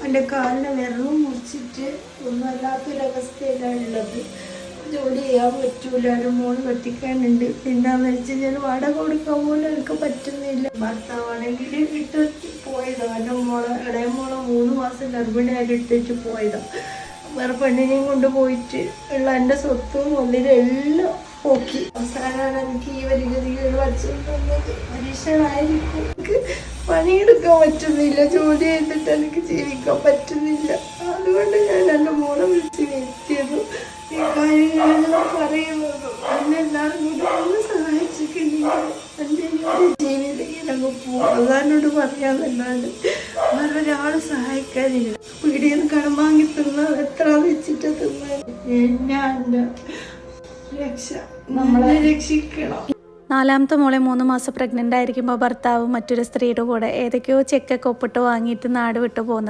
എൻ്റെ കാലിനെ വിരവും മുറിച്ചിട്ട് ഒന്നും അല്ലാത്തൊരവസ്ഥയിലാണ് ഉള്ളത്. ജോലി ചെയ്യാൻ പറ്റൂല, ഒരു മോൾ വെട്ടിക്കാനുണ്ട്. പിന്നെന്ന് വെച്ച് കഴിഞ്ഞാൽ വാടക കൊടുക്കാൻ പോലും എനിക്ക് പറ്റുന്നില്ല. ഭർത്താവാണെങ്കിൽ ഇട്ട് പോയതാണ്. എൻ്റെ ഇടയ മോളെ 3 മാസം ഗർഭിണിയായിട്ട് ഇട്ടിട്ട് പോയതാണ്. വേറെ പെണ്ണിനെയും കൊണ്ട് പോയിട്ട് ഉള്ള എൻ്റെ സ്വത്തും ഒന്നിലെല്ലാം പോക്കി. അവസാനമാണ് എനിക്ക് ഈ വരികതികൾ വച്ചത് തന്നത്. പരീക്ഷണായിരിക്കും. എനിക്ക് പണിയെടുക്കാൻ പറ്റുന്നില്ല, ജോലി ചെയ്തിട്ട് എനിക്ക് ജീവിക്കാൻ പറ്റുന്നില്ല. അതുകൊണ്ട് ഞാൻ എൻ്റെ മോളെ വിളിച്ച് വരുത്തിയതും ഈ കാര്യങ്ങളെല്ലാം പറയുന്നത് എന്നെ എല്ലാവരും കൂടെ ഒന്ന് സഹായിച്ചിട്ടുണ്ടെങ്കിൽ എൻ്റെ ഒരു ജീവിതം ഇറങ്ങി പോകും. അതാനോട് പറയാന്നല്ലാണ്ട് വേറെ ഒരാൾ സഹായിക്കാനില്ല. പീടിയെന്ന് കടം വാങ്ങി തിന്നാൽ എത്ര വെച്ചിട്ട് തിന്നാൽ ഞാൻ രക്ഷ നമ്മളെ രക്ഷിക്കണം. 4ാമത്തെ മോളെ 3 മാസം പ്രഗ്നൻ്റ് ആയിരിക്കുമ്പോൾ ഭർത്താവ് മറ്റൊരു സ്ത്രീയുടെ കൂടെ ഏതൊക്കെയോ ചെക്കൊക്കെ ഒപ്പിട്ട് വാങ്ങിയിട്ട് നാട് വിട്ടു പോകുന്നത്